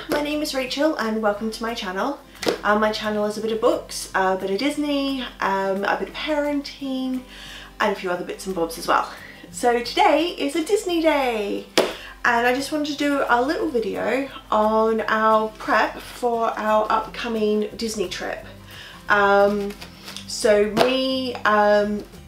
my name is Rachel and welcome to my channel. My channel is a bit of books, a bit of Disney, a bit of parenting and a few other bits and bobs as well. So today is a Disney day and I just wanted to do a little video on our prep for our upcoming Disney trip. So me,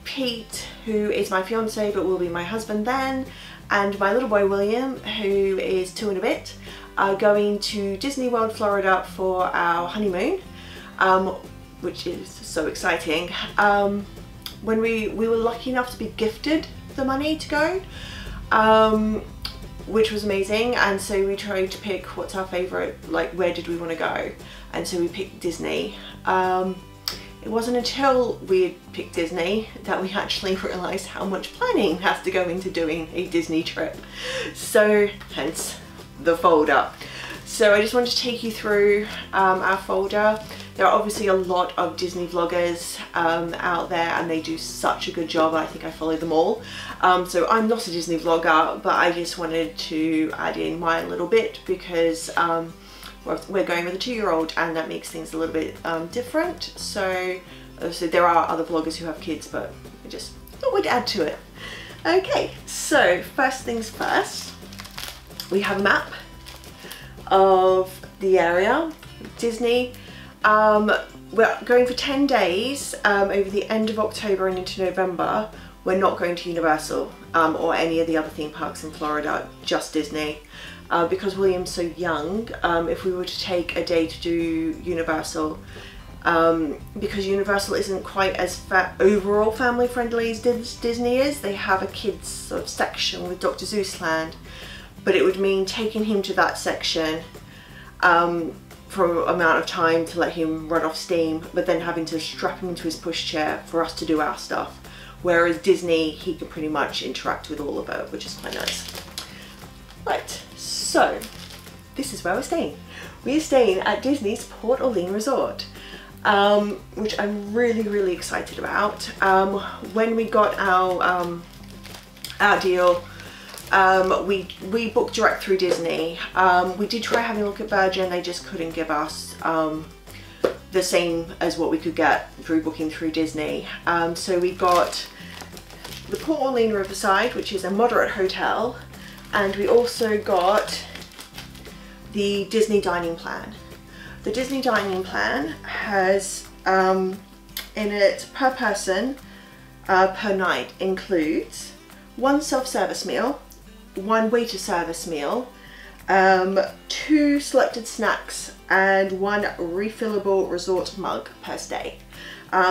Pete, who is my fiance but will be my husband then, and my little boy William, who is 2 and a bit, are going to Disney World, Florida for our honeymoon, which is so exciting. When we were lucky enough to be gifted the money to go, which was amazing, and so we tried to pick what's our favourite, like where did we want to go, and so we picked Disney. It wasn't until we had picked Disney that we actually realised how much planning has to go into doing a Disney trip. So hence the folder. So I just wanted to take you through our folder. There are obviously a lot of Disney vloggers out there and they do such a good job. I think I follow them all. So I'm not a Disney vlogger, but I just wanted to add in my little bit because we're going with a 2-year-old and that makes things a little bit different. So there are other vloggers who have kids, but I just thought we'd add to it. Okay, so first things first, we have a map of the area, Disney. We're going for 10 days over the end of October and into November. We're not going to Universal or any of the other theme parks in Florida, just Disney. Because William's so young, if we were to take a day to do Universal, because Universal isn't quite as overall family friendly as Disney is, they have a kids sort of section with Dr. Seuss Land, but it would mean taking him to that section for an amount of time to let him run off steam, but then having to strap him into his pushchair for us to do our stuff. Whereas Disney, he can pretty much interact with all of it, which is quite nice. Right, so this is where we're staying. We're staying at Disney's Port Orleans Resort, which I'm really excited about. When we got our deal, we booked direct through Disney. We did try having a look at Virgin, they just couldn't give us the same as what we could get through booking through Disney. So we got the Port Orleans Riverside, which is a moderate hotel, and we also got the Disney dining plan. The Disney dining plan has in it per person per night includes 1 self-service meal, 1 waiter service meal, 2 selected snacks and 1 refillable resort mug per stay.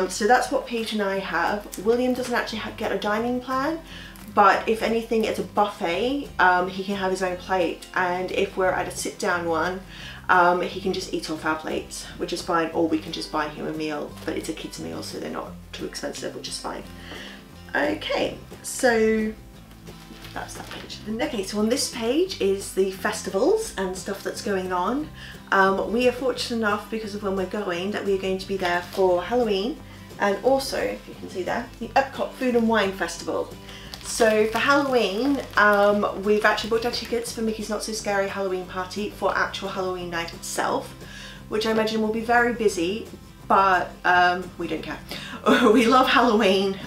So that's what Pete and I have. William doesn't actually get a dining plan, but if anything it's a buffet. He can have his own plate, and if we're at a sit down one, he can just eat off our plates, which is fine, or we can just buy him a meal, but it's a kids meal so they're not too expensive, which is fine. Okay, so that's that page. Okay, so on this page is the festivals and stuff that's going on. We are fortunate enough, because of when we're going, that we are going to be there for Halloween, and also, if you can see there, the Epcot Food and Wine Festival. So for Halloween, we've actually booked our tickets for Mickey's Not So Scary Halloween Party for actual Halloween night itself, which I imagine will be very busy, but we don't care. We love Halloween.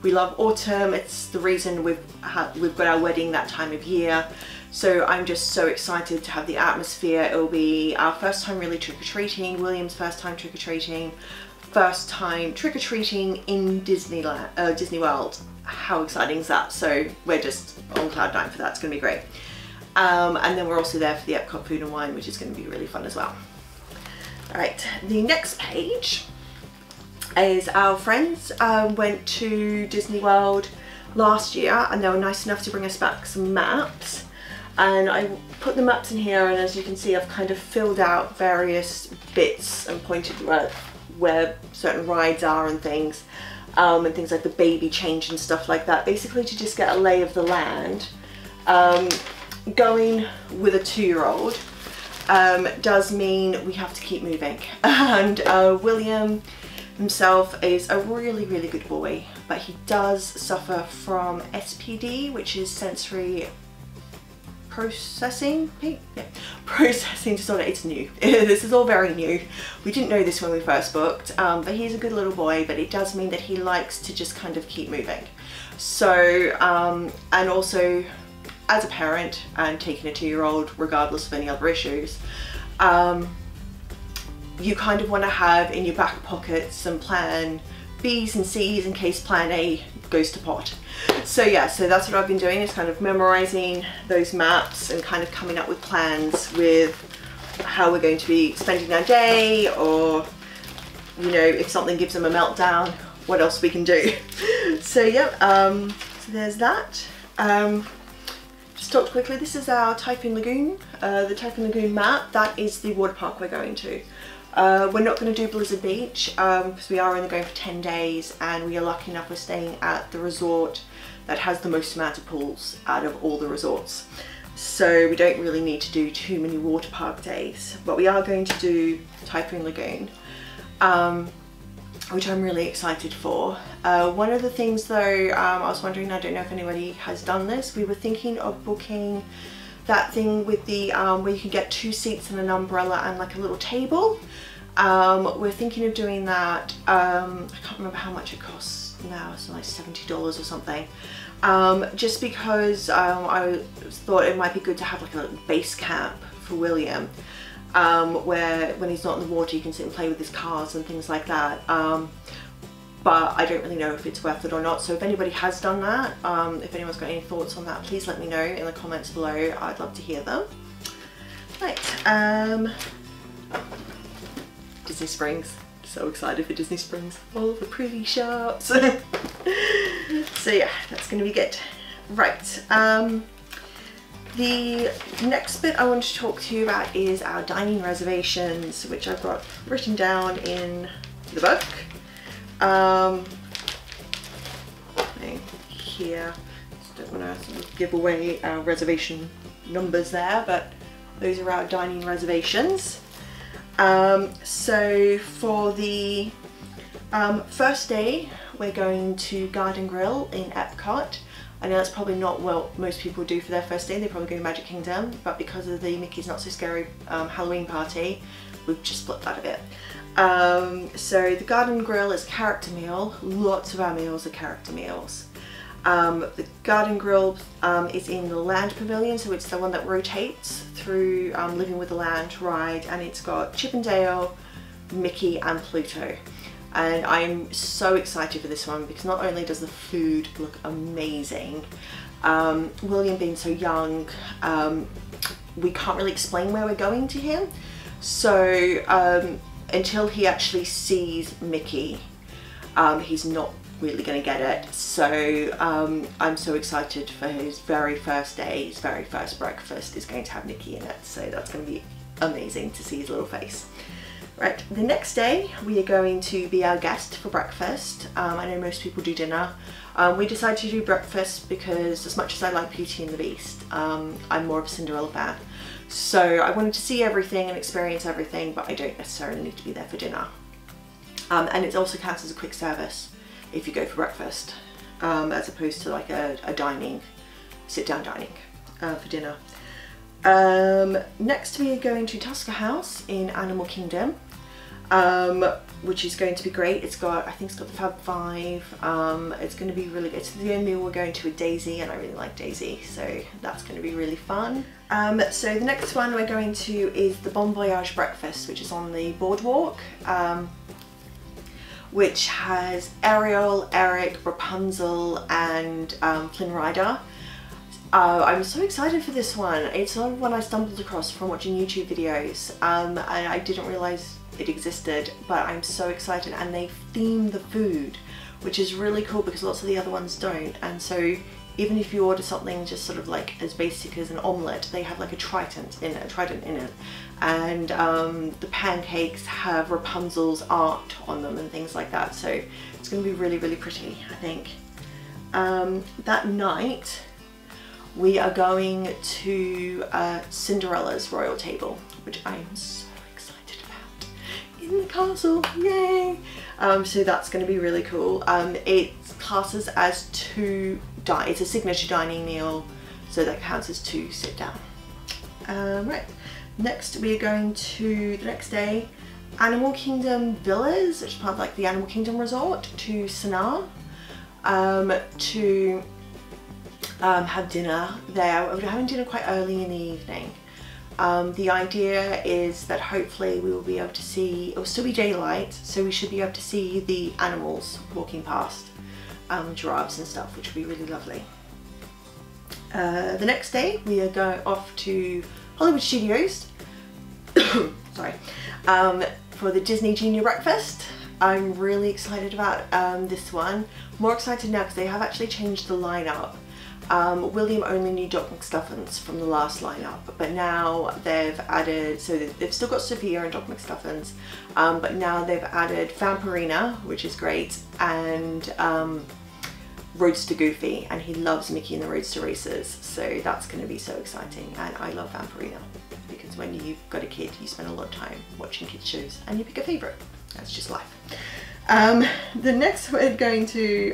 We love autumn. It's the reason we've got our wedding that time of year. So I'm just so excited to have the atmosphere. It will be our first time really trick-or-treating, William's first time trick-or-treating, first time trick-or-treating in Disneyland, Disney World. How exciting is that? So we're just on cloud 9 for that. It's going to be great. And then we're also there for the Epcot Food and Wine, which is going to be really fun as well. All right, the next page is our friends went to Disney World last year and they were nice enough to bring us back some maps, and I put the maps in here, and as you can see I've kind of filled out various bits and pointed where certain rides are and things like the baby change and stuff like that, basically to just get a lay of the land. Going with a 2-year-old does mean we have to keep moving, and William himself is a really good boy, but he does suffer from SPD, which is sensory processing processing disorder. It's new. This is all very new. We didn't know this when we first booked, but he's a good little boy, but it does mean that he likes to just kind of keep moving. So, and also as a parent and taking a 2-year-old, regardless of any other issues, you kind of want to have in your back pocket some plan B's and C's in case plan A goes to pot. So yeah, so that's what I've been doing, is kind of memorizing those maps and kind of coming up with plans with how we're going to be spending our day, or, you know, if something gives them a meltdown, what else we can do. So yeah, so there's that. Just talk quickly, this is our Typhoon Lagoon, the Typhoon Lagoon map. That is the water park we're going to. We're not going to do Blizzard Beach because we are only going for 10 days, and we are lucky enough we're staying at the resort that has the most amount of pools out of all the resorts. So we don't really need to do too many water park days, but we are going to do Typhoon Lagoon, which I'm really excited for. One of the things though, I was wondering, I don't know if anybody has done this, we were thinking of booking that thing with the where you can get 2 seats and an umbrella and like a little table. We're thinking of doing that. I can't remember how much it costs now, it's like $70 or something. Just because I thought it might be good to have like a base camp for William, where when he's not in the water you can sit and play with his cars and things like that. But I don't really know if it's worth it or not. So if anybody has done that, if anyone's got any thoughts on that, please let me know in the comments below. I'd love to hear them. Right, Disney Springs. So excited for Disney Springs. All the pretty shops. So yeah, that's gonna be good. Right, the next bit I want to talk to you about is our dining reservations, which I've got written down in the book. Here, just don't want to sort of give away our reservation numbers there, but those are our dining reservations. So for the first day, we're going to Garden Grill in Epcot. I know that's probably not what most people do for their first day. They probably go to Magic Kingdom, but because of the Mickey's Not So Scary Halloween party, we've just split that a bit. So the Garden Grill is a character meal. Lots of our meals are character meals. The Garden Grill is in the Land Pavilion, so it's the one that rotates through Living with the Land ride, and it's got Chip and Dale, Mickey and Pluto. And I'm so excited for this one because not only does the food look amazing, William being so young, we can't really explain where we're going to him. So until he actually sees Mickey, he's not really going to get it. So I'm so excited for his very first day, his very first breakfast is going to have Mickey in it. So that's going to be amazing to see his little face. Right, the next day we are going to be our guest for breakfast. I know most people do dinner. We decided to do breakfast because as much as I like Beauty and the Beast, I'm more of a Cinderella fan. So I wanted to see everything and experience everything, but I don't necessarily need to be there for dinner. And it also counts as a quick service if you go for breakfast, as opposed to like a dining, sit-down dining for dinner. Next we are going to Tusker House in Animal Kingdom, which is going to be great. It's got, I think it's got the Fab Five. It's going to be really good. It's the only meal we're going to with Daisy, and I really like Daisy, so that's going to be really fun. So the next one we're going to is the Bon Voyage breakfast, which is on the boardwalk, which has Ariel, Eric, Rapunzel and Flynn Rider. I'm so excited for this one. It's not one I stumbled across from watching YouTube videos, and I didn't realise it existed, but I'm so excited. And they theme the food, which is really cool because lots of the other ones don't. And so even if you order something just sort of like as basic as an omelette, they have like a trident in it. And the pancakes have Rapunzel's art on them and things like that. So it's going to be really, really pretty, I think. That night, we are going to Cinderella's royal table, which I am so excited about, in the castle, yay! So that's going to be really cool. It classes as it's a signature dining meal, so that counts as 2 sit down. Right, Next we are going to, the next day, Animal Kingdom Villas, which is part of like the Animal Kingdom Resort, to Sanaa, to have dinner there. We're having dinner quite early in the evening. The idea is that hopefully we will be able to see, it will still be daylight, so we should be able to see the animals walking past, giraffes and stuff, which will be really lovely. The next day we are going off to Hollywood Studios sorry, for the Disney Junior Breakfast. I'm really excited about this one. More excited now because they have actually changed the lineup. William only knew Doc McStuffins from the last lineup, but now they've added, so they've still got Sophia and Doc McStuffins, but now they've added Vampirina, which is great, and Roadster Goofy, and he loves Mickey and the Roadster Racers, so that's going to be so exciting. And I love Vampirina because when you've got a kid, you spend a lot of time watching kids shows and you pick a favourite. That's just life. The next we're going to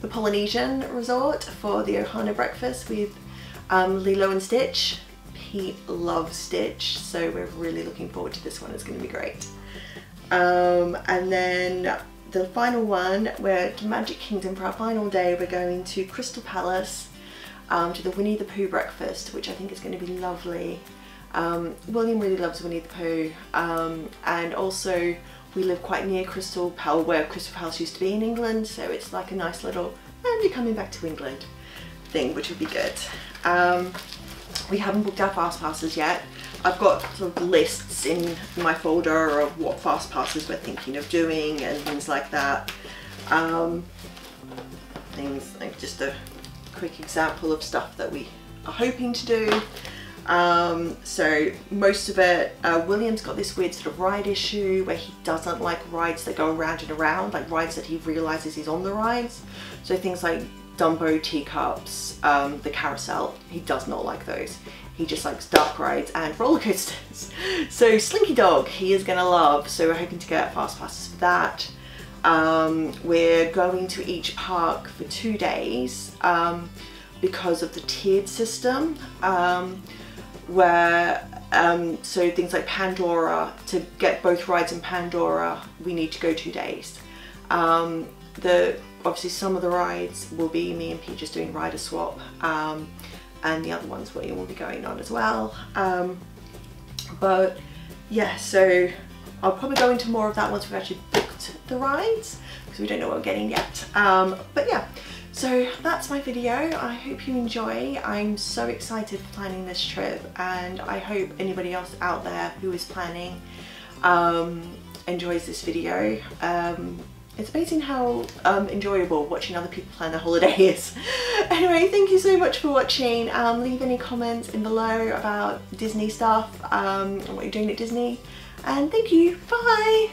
the Polynesian Resort for the Ohana breakfast with Lilo and Stitch. Pete loves Stitch, so we're really looking forward to this one. It's going to be great. And then the final one, we're at Magic Kingdom for our final day. We're going to Crystal Palace to the Winnie the Pooh breakfast, which I think is going to be lovely. William really loves Winnie the Pooh, and also we live quite near Crystal Palace, where Crystal Palace used to be in England, so it's like a nice little, and you're coming back to England thing, which would be good. We haven't booked our fast passes yet. I've got sort of lists in my folder of what fast passes we're thinking of doing and things like that. Things like just a quick example of stuff that we are hoping to do. So most of it, William's got this weird sort of ride issue where he doesn't like rides that go around and around, like rides that he realizes he's on the rides. So things like Dumbo, teacups, the carousel, he does not like those. He just likes dark rides and roller coasters. So Slinky Dog he is gonna love, so we're hoping to get fast passes for that. We're going to each park for 2 days because of the tiered system, where so things like Pandora, to get both rides in Pandora we need to go 2 days. Obviously some of the rides will be me and Pete just doing rider swap, and the other ones William will be going on as well. But yeah, so I'll probably go into more of that once we've actually booked the rides, because we don't know what we're getting yet. But yeah, so that's my video. I hope you enjoy. I'm so excited for planning this trip, and I hope anybody else out there who is planning enjoys this video. It's amazing how enjoyable watching other people plan their holiday is. Anyway, thank you so much for watching. Leave any comments in below about Disney stuff and what you're doing at Disney. And thank you. Bye!